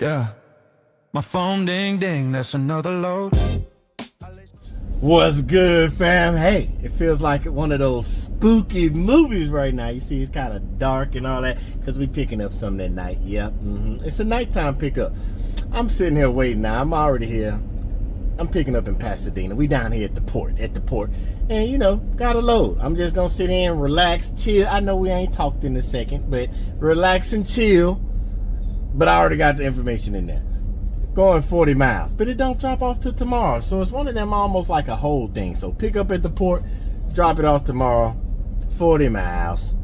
Yeah, my phone ding ding, that's another load. What's good, fam? Hey, it feels like one of those spooky movies right now. You see, it's kind of dark and all that because we picking up something at night. Yep, it's a nighttime pickup. I'm sitting here waiting now. I'm already here. I'm picking up in Pasadena. We down here at the port. And, you know, got a load. I'm just going to sit here and relax, chill. I know we ain't talked in a second, but relax and chill. But I already got the information in there. Going 40 miles, but it don't drop off till tomorrow. So it's one of them almost like a whole thing. So pick up at the port, drop it off tomorrow. 40 miles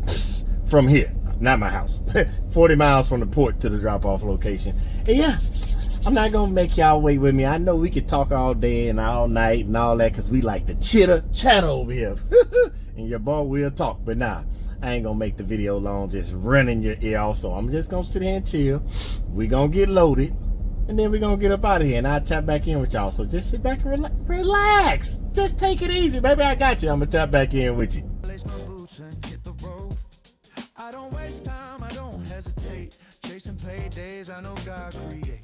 from here, not my house. 40 miles from the port to the drop-off location. And yeah, I'm not gonna make y'all wait with me. I know we could talk all day and all night and all that because we like to chat over here. And your boy will talk, but nah, I ain't gonna make the video long, just running your ear off. So I'm just gonna sit here and chill. We gonna get loaded, and then we gonna get up out of here, and I'll tap back in with y'all. So just sit back and relax. Just take it easy, baby. I got you. I'm gonna tap back in with you. Lace my boots and hit the road. I don't waste time, I don't hesitate. Chasing paydays, I know God create.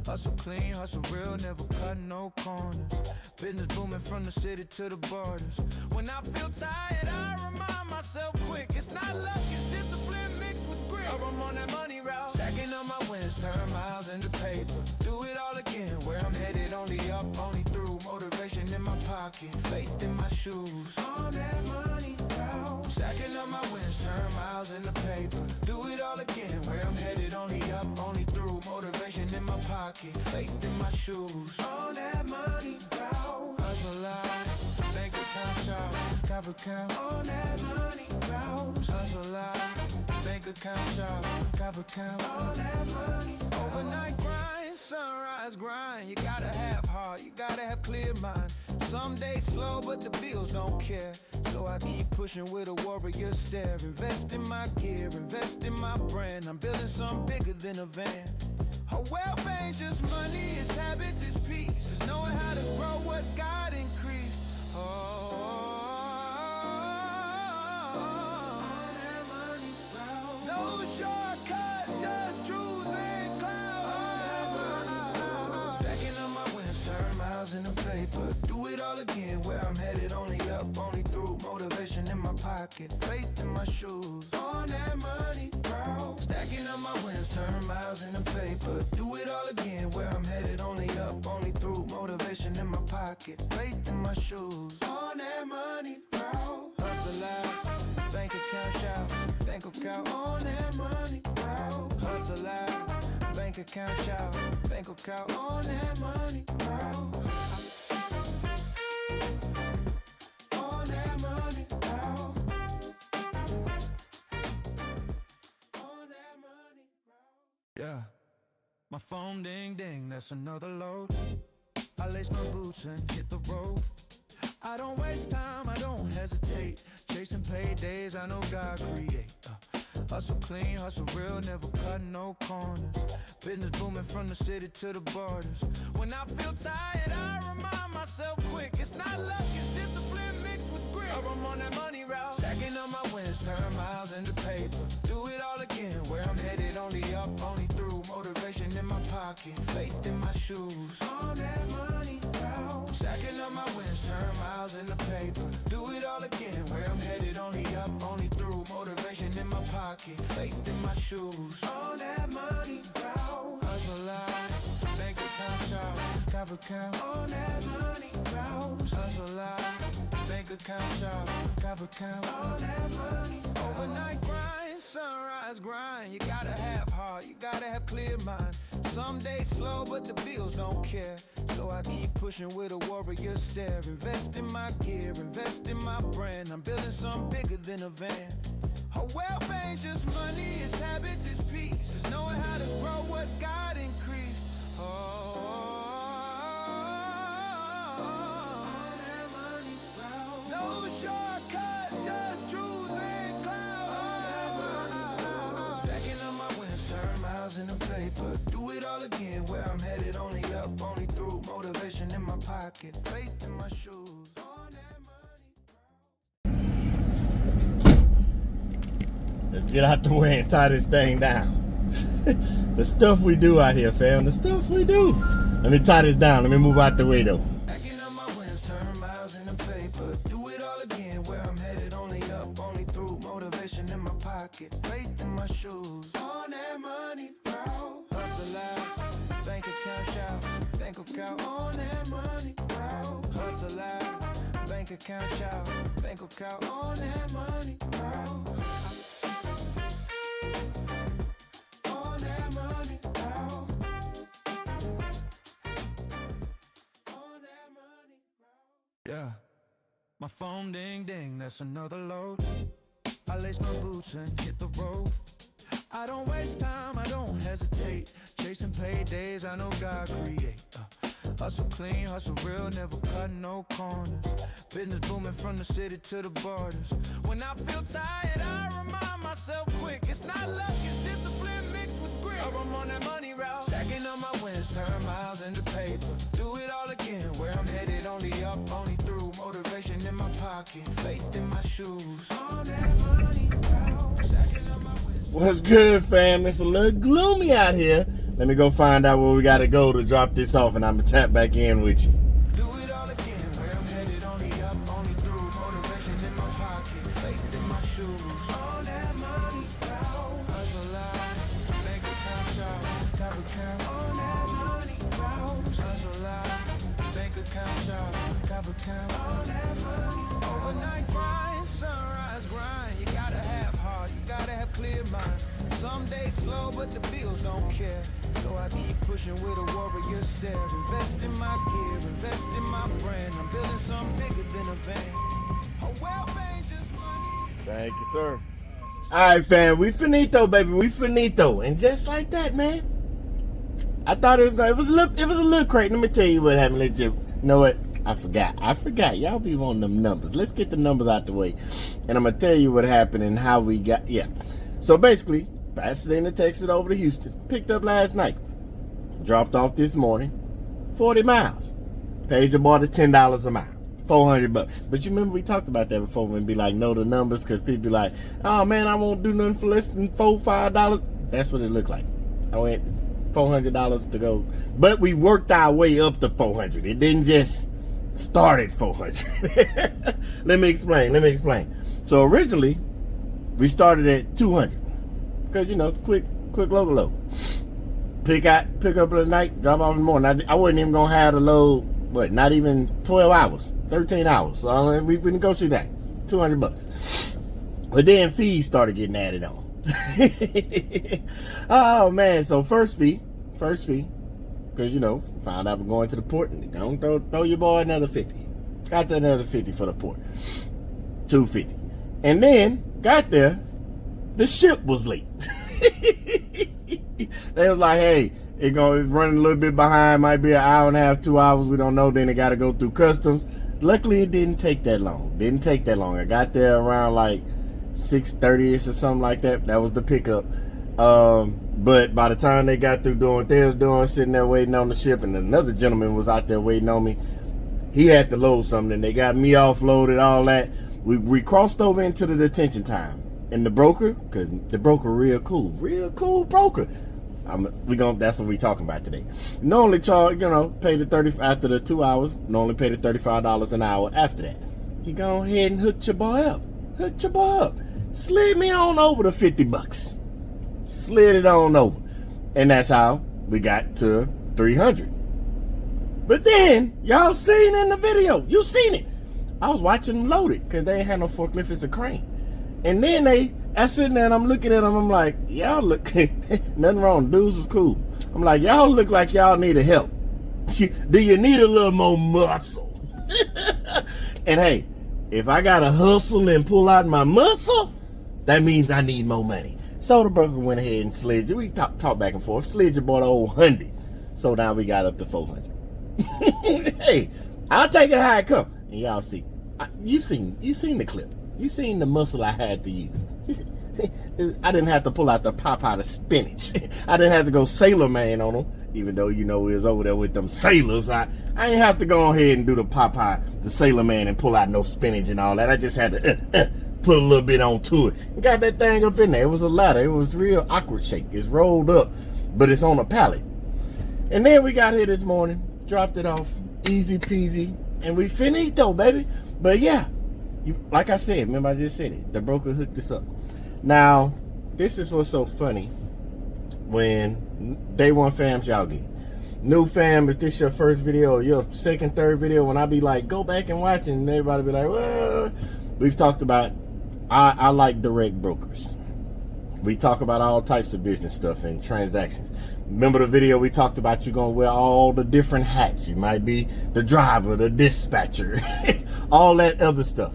Hustle clean, hustle real, never cut no corners. Business booming from the city to the borders. When I feel tired, I remind myself quick. It's not luck, it's discipline mixed with grit. I'm on that money route, stacking up my wins, turn miles into paper. Do it all again, where I'm headed, only up, only through. Motivation in my pocket, faith in my shoes. On that money route, stacking up my wins, turn miles into paper. Do it all again, where I'm headed, only up, only through. Motivation in my pocket, faith in my shoes. On that money route, hustle out, bank account shout, cover count. On that money route, hustle out, bank account shout, cover count. On that money route, overnight grind, sunrise grind. You gotta have heart, you gotta have clear mind. Some days slow, but the bills don't care. So I keep pushing with a warrior stare. Invest in my gear, invest in my brand. I'm building something bigger than a van. Her wealth ain't just money, it's habits, it's peace. It's knowing how to grow what God increased. No shortcuts, just truth and cloud. Stacking up my wins, turn miles into paper. Do it all again, where I'm headed, only up, only through. Motivation in my pocket, faith in my shoes. On that money route, stacking up my wins, turn miles into paper. Do it all again, where I'm headed, only up, only through. Motivation in my pocket, faith in my shoes. On that money route, hustle out, bank account shout, bank account. On that money route, hustle out, bank account shout, bank account. On that money route. Yeah, my phone ding ding, that's another load. I lace my boots and hit the road. I don't waste time, I don't hesitate. Chasing paydays, I know God create. Hustle clean, hustle real, never cut no corners. Business booming from the city to the borders. When I feel tired, I remind myself quick. It's not luck, it's discipline mixed with grit. I'm on that money route, stacking up my wins, turn miles into paper. Do it all again, where I'm headed, only up, only through. Motivation in my pocket, faith in my shoes. On that money route, stacking up my wins, turn miles into paper. Do it all again, where I'm headed, only up, only through. Motivation in my pocket, faith in my shoes. On that money route, hustle out, bank account shout, cover count. On that money route, hustle out, bank account shout, cover count. On that money route, overnight grind, sunrise grind. You gotta have heart, you gotta have clear mind. Some days slow, but the bills don't care. So I keep pushing with a warrior stare. Invest in my gear, invest in my brand. I'm building something bigger than a van. Her wealth ain't just money, it's habits, it's peace. It's knowing how to grow what God increased. No shortcuts, just truth and cloud. Stacking up my wins, turn miles into paper. Do it all again, where I'm headed, only up, only through. Motivation in my pocket, faith in my shoes. On that money. Let's get out the way and tie this thing down. The stuff we do out here, fam. The stuff we do. Let me tie this down. Let me move out the way, though. Backing up my wins, turn miles into paper. Do it all again, where I'm headed. Only up, only through. Motivation in my pocket, faith in my shoes. On that money, bro. Hustle out, bank account shout. Bank account on that money, bro. Hustle out, bank account shout. Bank account on that money, bro. On that money, bro. Yeah, my phone ding ding, that's another load. I lace my boots and hit the road. I don't waste time, I don't hesitate. Chasing paydays, I know God create. Hustle clean, hustle real, never cut no corners. Business booming from the city to the borders. When I feel tired, I remind myself quick. It's not luck, it's discipline mixed with grit. I'm on that money route, stacking up my wins, turn miles into paper. Do it all again, where I'm headed, only up, only through. Motivation in my pocket, faith in my shoes. On that money route, stacking up my wins. What's good, fam? It's a little gloomy out here. Let me go find out where we gotta go to drop this off, and I'm gonna tap back in with you. Do it all again, where I'm headed, only up, only through. Motivation in my pocket, faith in my shoes. On that money, bro. Hustle out, bank account shout, got account. On that money, bro. Hustle out, bank account shout, got account. On that money, overnight grind, sunrise grind. You gotta have heart, you gotta have clear mind. Some days slow, but the bills don't care. So I keep pushing with a warrior stare. Invest in my gear, invest in my brand. I'm building something bigger than a van. A wealth ain't just money. Thank you, sir. All right, fam. We finito, baby. We finito. And just like that, man. I thought it was going. It was a little crazy. Let me tell you what happened. You know what? I forgot. Y'all be wanting them numbers. Let's get the numbers out the way. And I'm gonna tell you what happened and how we got. Yeah. So basically, Pasadena, Texas, over to Houston. Picked up last night. Dropped off this morning. 40 miles. Paid your boy the $10 a mile. $400. But you remember we talked about that before when be like, know the numbers, because people be like, oh man, I won't do nothing for less than $4, $5. That's what it looked like. I went $400 to go. But we worked our way up to 400. It didn't just start at 400. Let me explain. So originally, we started at 200. Because, you know, quick load. Pick up in the night, drop off in the morning. I wasn't even going to have the load, not even 12 hours, 13 hours. So we negotiated that, $200. But then fees started getting added on. Oh, man. So first fee, because, you know, found out we're going to the port, and don't throw your boy another 50. Got that another 50 for the port. $250. And then got there, the ship was late. They was like, hey, it's running a little bit behind, might be an hour and a half, 2 hours, we don't know, then it got to go through customs. Luckily, it didn't take that long. I got there around like 6:30ish or something like that. That was the pickup. But by the time they got through doing what they was doing, sitting there waiting on the ship, and another gentleman was out there waiting on me. He had to load something. They got me offloaded, all that. We crossed over into the detention time. And the broker, because the broker real cool broker. That's what we talking about today. Normally charge, pay the 30 after the 2 hours. Normally pay the $35 an hour after that. You go ahead and hook your boy up. Slid me on over to $50. Slid it on over, and that's how we got to 300. But then y'all seen in the video, you seen it. I was watching them load it because they ain't had no forklift. It's a crane. And then I sitting there and I'm looking at them. I'm like, y'all look, nothing wrong. Dudes was cool. I'm like, y'all look like y'all need help. Do you need a little more muscle? And hey, if I got to hustle and pull out my muscle, that means I need more money. So the broker went ahead and slid you. We talk back and forth. Slid your boy the old 100. So now we got up to 400. Hey, I'll take it how it come. And y'all see, you seen the clip. You seen the muscle I had to use. I didn't have to pull out the Popeye the spinach. I didn't have to go Sailor Man on them. Even though, we was over there with them sailors. I ain't have to go ahead and do the Popeye, the Sailor Man, and pull out no spinach and all that. I just had to put a little bit onto it. And got that thing up in there. It was a ladder. It was real awkward shake. It's rolled up. but it's on a pallet. And then we got here this morning, dropped it off, easy peasy, and we finito, baby. But yeah, like I said, remember I just said it, the broker hooked us up. Now, this is what's so funny when day one fams, y'all get new fam, if this your first video or your second, third video, when I be like, go back and watch it, and everybody be like, well, we've talked about, I like direct brokers. We talk about all types of business stuff and transactions. Remember the video we talked about, you're going to wear all the different hats. You might be the driver, the dispatcher, all that other stuff.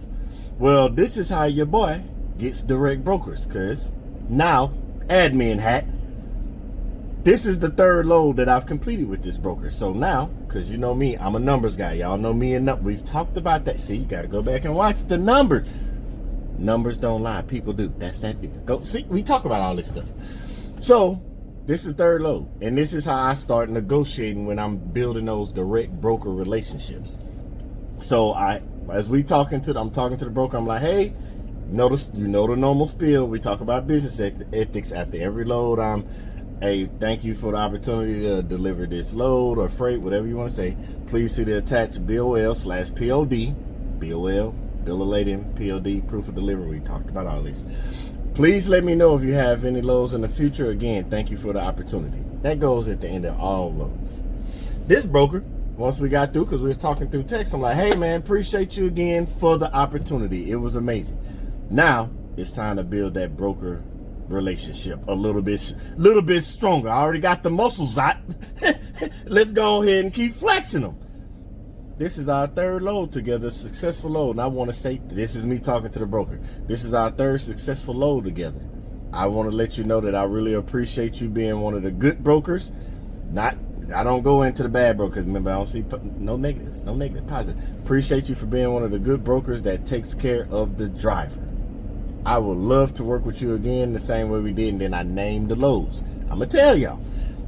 Well, this is how your boy gets direct brokers, because now, admin hat, this is the third load that I've completed with this broker. So now, because you know me, I'm a numbers guy. Y'all know me and we've talked about that. See, you got to go back and watch the numbers. Numbers don't lie. People do. That's that deal. Go see. We talk about all this stuff. So this is third load. And this is how I start negotiating when I'm building those direct broker relationships. So as I'm talking to the broker, I'm like, hey, notice, you know the normal spiel. We talk about business ethics after every load. Hey, thank you for the opportunity to deliver this load or freight, whatever you want to say. Please see the attached BOL/POD, BOL, bill of lading, POD, proof of delivery. We talked about all this. Please let me know if you have any loads in the future. Again, thank you for the opportunity. That goes at the end of all loads. This broker, once we got through, because we was talking through text, I'm like, hey man, appreciate you again for the opportunity. It was amazing. Now it's time to build that broker relationship a little bit stronger. I already got the muscles out. Let's go ahead and keep flexing them. This is our third load together, successful load. And I want to say, this is me talking to the broker. This is our third successful load together. I want to let you know that I really appreciate you being one of the good brokers. I don't go into the bad brokers. Remember, I don't see no negative, positive. Appreciate you for being one of the good brokers that takes care of the driver. I would love to work with you again the same way we did, and then I named the loads. I'm going to tell y'all,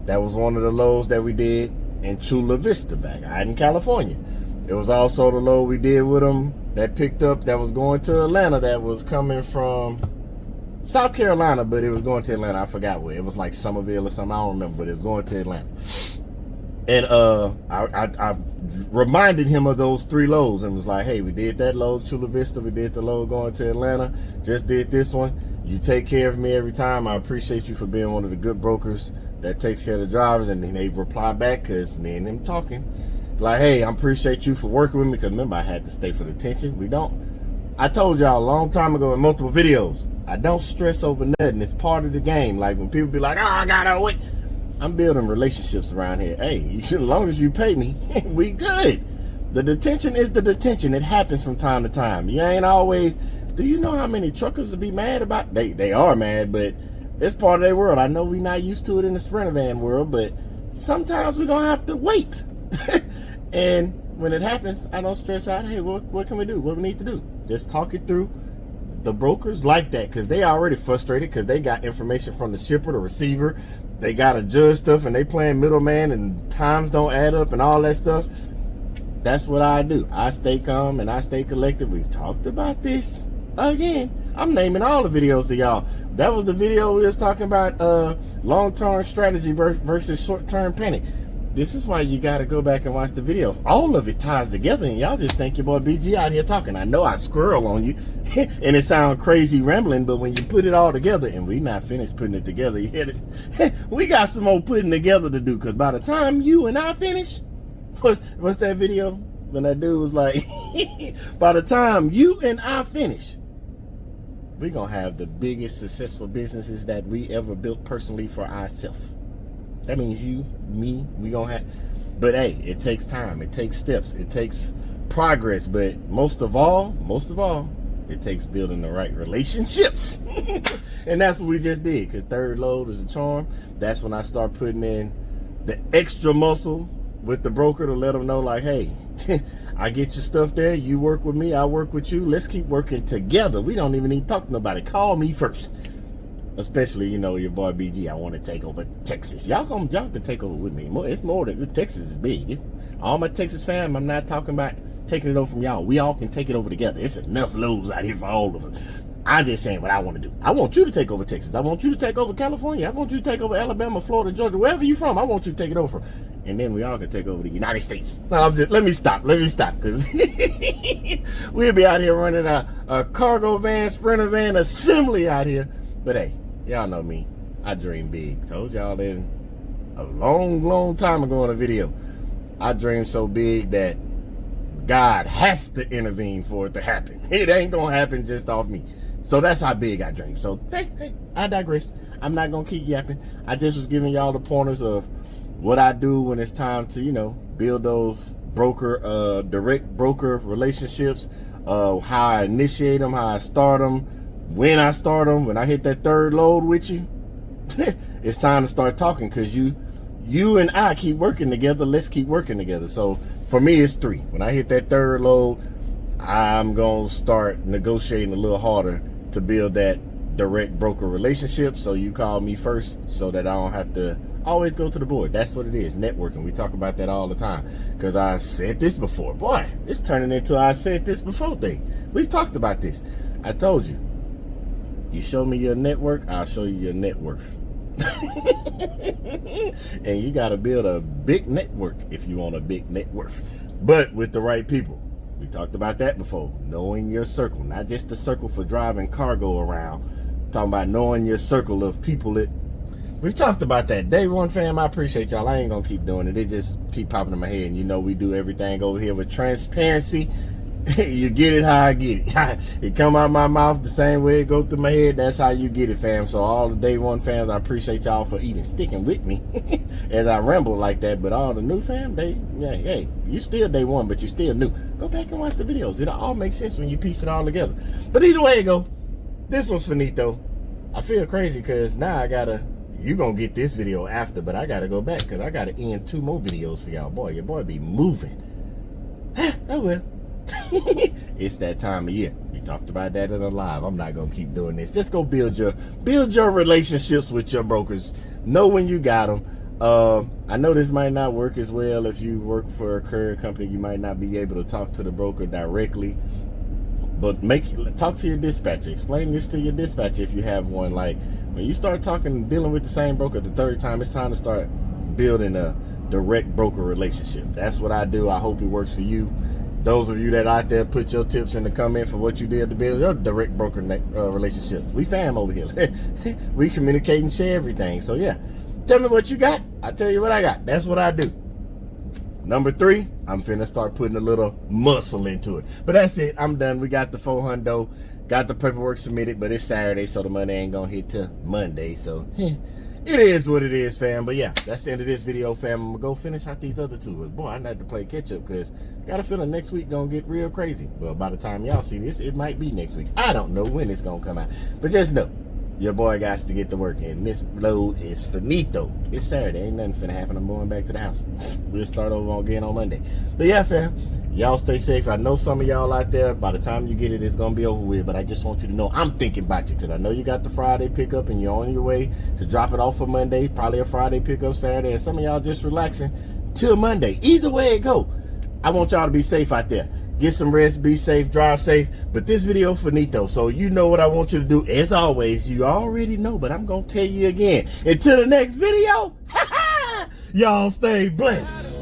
that was one of the loads that we did in Chula Vista back out in California. It was also the load we did with them that picked up, that was going to Atlanta, that was coming from South Carolina, but it was going to Atlanta. I forgot where. It was like Somerville or something. I don't remember, but it was going to Atlanta. And I reminded him of those three loads and was like, hey, we did that load, Chula Vista. We did the load going to Atlanta. Just did this one. You take care of me every time. I appreciate you for being one of the good brokers that takes care of the drivers. And then they reply back, because me and them talking. Like, hey, I appreciate you for working with me. Because remember, I had to stay for the tension. I told y'all a long time ago in multiple videos, I don't stress over nothing. It's part of the game. Like when people be like, oh, I gotta wait. I'm building relationships around here. Hey, as long as you pay me, we good. The detention is the detention. It happens from time to time. You ain't always. Do you know how many truckers will be mad about? They are mad, but it's part of their world. I know we not used to it in the Sprinter van world, but sometimes we're gonna have to wait. And when it happens, I don't stress out. Hey, what can we do? What we need to do? Just talk it through. The brokers like that, because they already frustrated, because they got information from the shipper, the receiver. They got to judge stuff, and they playing middleman, and times don't add up and all that stuff. That's what I do. I stay calm and I stay collected. We've talked about this again. I'm naming all the videos to y'all. That was the video we was talking about, long-term strategy versus short-term panic. This is why you got to go back and watch the videos. All of it ties together, and y'all just think your boy BG out here talking. I know I squirrel on you, and it sounds crazy rambling, but when you put it all together, and we not finished putting it together yet, we got some more putting together to do, because by the time you and I finish, what's that video? When that dude was like, by the time you and I finish, we're going to have the biggest successful businesses that we ever built personally for ourselves. That means you, me, we gonna have, but hey, it takes time, it takes steps, it takes progress, but most of all, it takes building the right relationships. And that's what we just did, because third load is a charm. That's when I start putting in the extra muscle with the broker to let them know, like, hey, I get your stuff there, you work with me, I work with you, let's keep working together. We don't even need to talk to nobody. Call me first. Especially, you know, your boy BG, I want to take over Texas. Y'all can take over with me. It's more than, Texas is big. All my Texas fam, I'm not talking about taking it over from y'all. We all can take it over together. It's enough loads out here for all of us. I'm just saying what I want to do. I want you to take over Texas. I want you to take over California. I want you to take over Alabama, Florida, Georgia, wherever you from. I want you to take it over. And then we all can take over the United States. No, let me stop, because we'll be out here running a cargo van, sprinter van, assembly out here. But hey, y'all know me. I dream big. Told y'all that a long time ago in a video. I dream so big that God has to intervene for it to happen. It ain't gonna happen just off me. So that's how big I dream. So hey, I digress. I'm not gonna keep yapping. I just was giving y'all the pointers of what I do when it's time to, build those direct broker relationships, how I initiate them, how I start them, when I start them, when I hit that third load with you. It's time to start talking, because you and I keep working together. Let's keep working together. So for me, it's 3. When I hit that third load, I'm going to start negotiating a little harder to build that direct broker relationship. So you call me first so that I don't have to always go to the board. That's what it is, networking. We talk about that all the time, because I've said this before. Boy, it's turning into I said this before thing. We've talked about this. I told you, you show me your network, I'll show you your net worth. And you got to build a big network if you want a big net worth, but with the right people. We talked about that before. Knowing your circle, not just the circle for driving cargo around. Talking about knowing your circle of people that we've talked about that. Day one, fam, I appreciate y'all. I ain't gonna keep doing it. It just keep popping in my head. And we do everything over here with transparency. You get it how I get it. It come out my mouth the same way it go through my head. That's how you get it, fam. So all the day one fans, I appreciate y'all for even sticking with me as I ramble like that. But all the new fam, hey, you still day one, but you still new. Go back and watch the videos. It'll all make sense when you piece it all together. But either way it go, this one's finito. I feel crazy because now you gonna get this video after, but I gotta go back because I gotta end 2 more videos for y'all. Boy, your boy be moving. Oh well. It's that time of year. We talked about that in a live. I'm not gonna keep doing this. Just go build your relationships with your brokers. Know when you got them. I know this might not work as well if you work for a courier company. You might not be able to talk to the broker directly, but talk to your dispatcher. Explain this to your dispatcher if you have one. Like when you start dealing with the same broker the 3rd time, it's time to start building a direct broker relationship. That's what I do. I hope it works for you. Those of you that out there, put your tips in the comment for what you did to build your direct broker relationship. We fam over here. We communicate and share everything. So yeah, tell me what you got. I tell you what I got. That's what I do. Number 3, I'm finna start putting a little muscle into it. But that's it. I'm done. We got the 400. Got the paperwork submitted, but it's Saturday, so the money ain't gonna hit till Monday. So it is what it is, fam. But yeah, that's the end of this video, fam. I'm gonna go finish out these other 2. Boy, I need to play catch up because got a feeling next week gonna get real crazy. Well, by the time y'all see this, it might be next week. I don't know when it's gonna come out, but just know your boy got to get to work, and this load is finito. It's Saturday, ain't nothing finna happen. I'm going back to the house. We'll start over again on Monday. But yeah, fam, y'all stay safe. I know some of y'all out there, by the time you get it, it's gonna be over with. But I just want you to know I'm thinking about you, because I know you got the Friday pickup and you're on your way to drop it off for Monday. Probably a Friday pickup Saturday, and some of y'all just relaxing till Monday. Either way it go, I want y'all to be safe out there. Get some rest, be safe, drive safe. But this video finito, so you know what I want you to do. As always, you already know, but I'm gonna tell you again. Until the next video, y'all stay blessed.